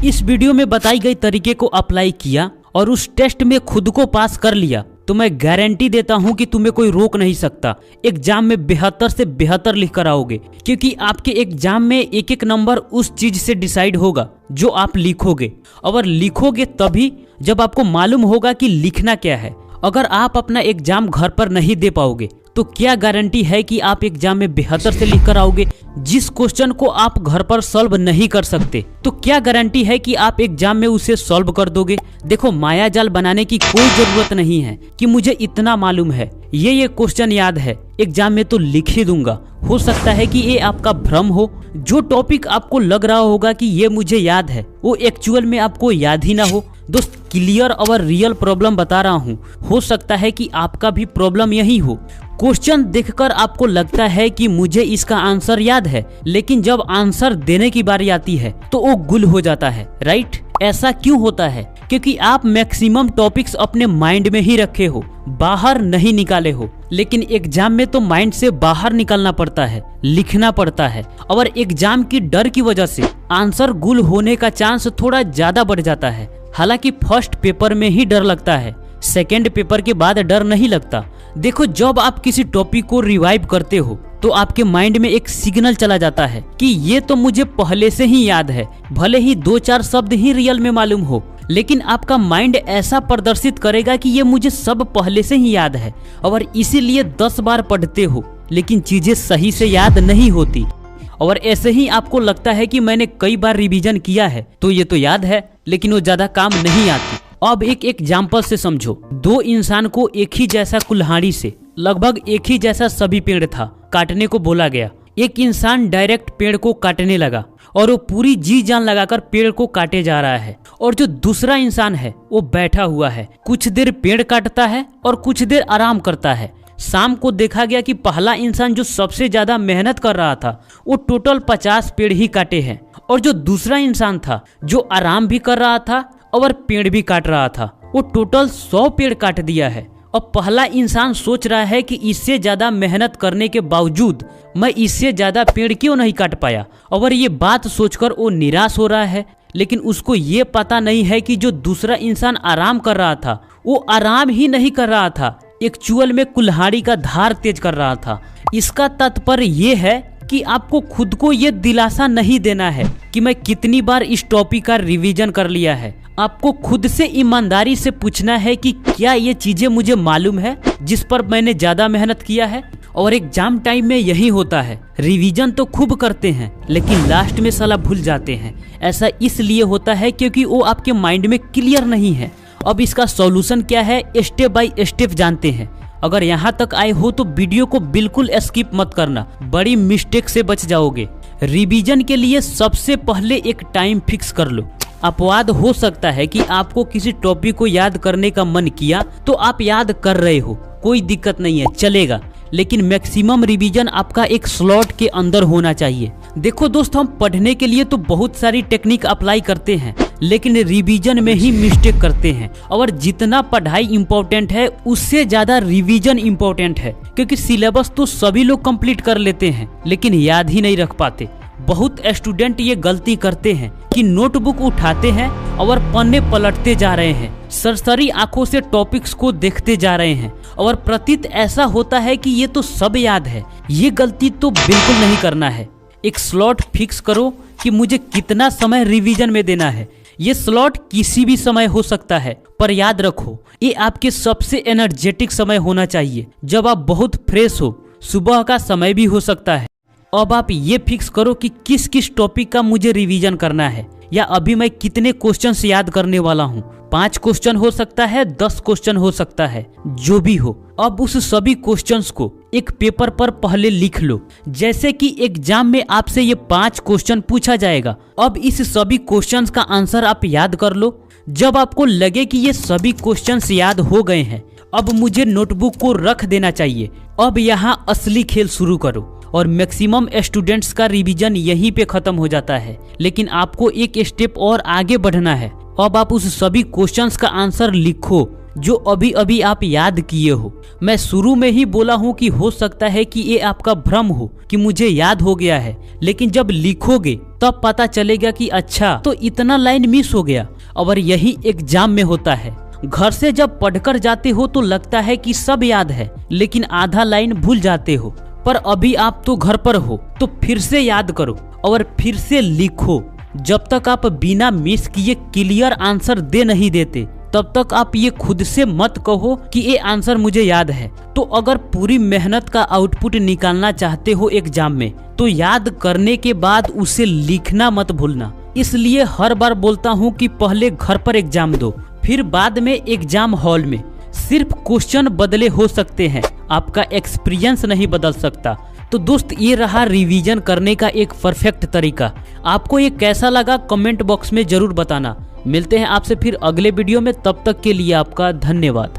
इस वीडियो में बताई गई तरीके को अप्लाई किया और उस टेस्ट में खुद को पास कर लिया तो मैं गारंटी देता हूं कि तुम्हें कोई रोक नहीं सकता। एग्जाम में बेहतर से बेहतर लिख कर आओगे, क्योंकि आपके एग्जाम में एक एक नंबर उस चीज से डिसाइड होगा जो आप लिखोगे। और लिखोगे तभी जब आपको मालूम होगा कि लिखना क्या है। अगर आप अपना एग्जाम घर पर नहीं दे पाओगे तो क्या गारंटी है कि आप एग्जाम में बेहतर से लिख कर आओगे। जिस क्वेश्चन को आप घर पर सॉल्व नहीं कर सकते तो क्या गारंटी है कि आप एग्जाम में उसे सॉल्व कर दोगे। देखो, माया जाल बनाने की कोई जरूरत नहीं है कि मुझे इतना मालूम है, ये क्वेश्चन याद है, एग्जाम में तो लिख ही दूंगा। हो सकता है कि ये आपका भ्रम हो। जो टॉपिक आपको लग रहा होगा कि ये मुझे याद है वो एक्चुअल में आपको याद ही ना हो। दोस्त, क्लियर और रियल प्रॉब्लम बता रहा हूँ। हो सकता है कि आपका भी प्रॉब्लम यही हो। क्वेश्चन देखकर आपको लगता है कि मुझे इसका आंसर याद है, लेकिन जब आंसर देने की बारी आती है तो वो गुल हो जाता है। राइट? ऐसा क्यों होता है? क्योंकि आप मैक्सिमम टॉपिक्स अपने माइंड में ही रखे हो, बाहर नहीं निकाले हो। लेकिन एग्जाम में तो माइंड से बाहर निकालना पड़ता है, लिखना पड़ता है। और एग्जाम की डर की वजह से आंसर गुल होने का चांस थोड़ा ज्यादा बढ़ जाता है। हालांकि फर्स्ट पेपर में ही डर लगता है, सेकेंड पेपर के बाद डर नहीं लगता। देखो, जब आप किसी टॉपिक को रिवाइव करते हो तो आपके माइंड में एक सिग्नल चला जाता है कि ये तो मुझे पहले से ही याद है। भले ही 2-4 शब्द ही रियल में मालूम हो, लेकिन आपका माइंड ऐसा प्रदर्शित करेगा कि ये मुझे सब पहले से ही याद है। और इसीलिए 10 बार पढ़ते हो लेकिन चीजें सही से याद नहीं होती। और ऐसे ही आपको लगता है कि मैंने कई बार रिवीजन किया है तो ये तो याद है, लेकिन वो ज्यादा काम नहीं आती। अब एक एग्जाम्पल से समझो। 2 इंसान को एक ही जैसा कुल्हाड़ी से लगभग एक ही जैसा सभी पेड़ था काटने को बोला गया। एक इंसान डायरेक्ट पेड़ को काटने लगा और वो पूरी जी जान लगाकर पेड़ को काटे जा रहा है। और जो दूसरा इंसान है वो बैठा हुआ है, कुछ देर पेड़ काटता है और कुछ देर आराम करता है। शाम को देखा गया कि पहला इंसान जो सबसे ज्यादा मेहनत कर रहा था वो टोटल 50 पेड़ ही काटे हैं, और जो दूसरा इंसान था जो आराम भी कर रहा था और पेड़ भी काट रहा था वो टोटल 100 पेड़ काट दिया है। और पहला इंसान सोच रहा है कि इससे ज्यादा मेहनत करने के बावजूद मैं इससे ज्यादा पेड़ क्यों नहीं काट पाया, और ये बात सोचकर वो निराश हो रहा है। लेकिन उसको ये पता नहीं है कि जो दूसरा इंसान आराम कर रहा था वो आराम ही नहीं कर रहा था, एक्चुअल में कुल्हाड़ी का धार तेज कर रहा था। इसका तात्पर्य ये है कि आपको खुद को ये दिलासा नहीं देना है कि मैं कितनी बार इस टॉपिक का रिवीजन कर लिया है। आपको खुद से ईमानदारी से पूछना है कि क्या ये चीजें मुझे मालूम है जिस पर मैंने ज्यादा मेहनत किया है। और एग्जाम टाइम में यही होता है, रिवीजन तो खूब करते हैं लेकिन लास्ट में साला भूल जाते हैं। ऐसा इसलिए होता है क्योंकि वो आपके माइंड में क्लियर नहीं है। अब इसका सॉल्यूशन क्या है, स्टेप बाय स्टेप जानते हैं। अगर यहाँ तक आए हो तो वीडियो को बिल्कुल स्किप मत करना, बड़ी मिस्टेक से बच जाओगे। रिवीजन के लिए सबसे पहले एक टाइम फिक्स कर लो। अपवाद हो सकता है कि आपको किसी टॉपिक को याद करने का मन किया तो आप याद कर रहे हो, कोई दिक्कत नहीं है, चलेगा। लेकिन मैक्सिमम रिवीजन आपका एक स्लॉट के अंदर होना चाहिए। देखो दोस्त, हम पढ़ने के लिए तो बहुत सारी टेक्निक अप्लाई करते हैं लेकिन रिवीजन में ही मिस्टेक करते हैं। और जितना पढ़ाई इम्पोर्टेंट है उससे ज्यादा रिवीजन इम्पोर्टेंट है, क्योंकि सिलेबस तो सभी लोग कंप्लीट कर लेते हैं लेकिन याद ही नहीं रख पाते। बहुत स्टूडेंट ये गलती करते हैं कि नोटबुक उठाते हैं और पन्ने पलटते जा रहे हैं, सरसरी आंखों से टॉपिक्स को देखते जा रहे हैं और प्रतीत ऐसा होता है कि ये तो सब याद है। ये गलती तो बिल्कुल नहीं करना है। एक स्लॉट फिक्स करो कि मुझे कितना समय रिवीजन में देना है। ये स्लॉट किसी भी समय हो सकता है, पर याद रखो ये आपके सबसे एनर्जेटिक समय होना चाहिए, जब आप बहुत फ्रेश हो। सुबह का समय भी हो सकता है। अब आप ये फिक्स करो कि किस किस टॉपिक का मुझे रिवीजन करना है, या अभी मैं कितने क्वेश्चंस याद करने वाला हूँ। 5 क्वेश्चन हो सकता है, 10 क्वेश्चन हो सकता है, जो भी हो। अब उस सभी क्वेश्चंस को एक पेपर पर पहले लिख लो। जैसे कि एग्जाम में आपसे ये 5 क्वेश्चन पूछा जाएगा। अब इस सभी क्वेश्चंस का आंसर आप याद कर लो। जब आपको लगे कि ये सभी क्वेश्चंस याद हो गए हैं, अब मुझे नोटबुक को रख देना चाहिए। अब यहाँ असली खेल शुरू करो। और मैक्सिमम स्टूडेंट्स का रिवीजन यहीं पे खत्म हो जाता है, लेकिन आपको एक स्टेप और आगे बढ़ना है। अब आप उस सभी क्वेश्चंस का आंसर लिखो जो अभी अभी आप याद किए हो। मैं शुरू में ही बोला हूँ कि हो सकता है कि ये आपका भ्रम हो कि मुझे याद हो गया है, लेकिन जब लिखोगे तब पता चलेगा कि अच्छा तो इतना लाइन मिस हो गया। और यही एग्जाम में होता है। घर से जब पढ़कर जाते हो तो लगता है कि सब याद है, लेकिन आधा लाइन भूल जाते हो। पर अभी आप तो घर पर हो, तो फिर से याद करो और फिर से लिखो। जब तक आप बिना मिस किए क्लियर आंसर दे नहीं देते, तब तक आप ये खुद से मत कहो कि ये आंसर मुझे याद है। तो अगर पूरी मेहनत का आउटपुट निकालना चाहते हो एग्जाम में, तो याद करने के बाद उसे लिखना मत भूलना। इसलिए हर बार बोलता हूँ कि पहले घर पर एग्जाम दो, फिर बाद में एग्जाम हॉल में। सिर्फ क्वेश्चन बदले हो सकते हैं, आपका एक्सपीरियंस नहीं बदल सकता। तो दोस्त, ये रहा रिवीजन करने का एक परफेक्ट तरीका। आपको ये कैसा लगा कमेंट बॉक्स में जरूर बताना। मिलते हैं आपसे फिर अगले वीडियो में, तब तक के लिए आपका धन्यवाद।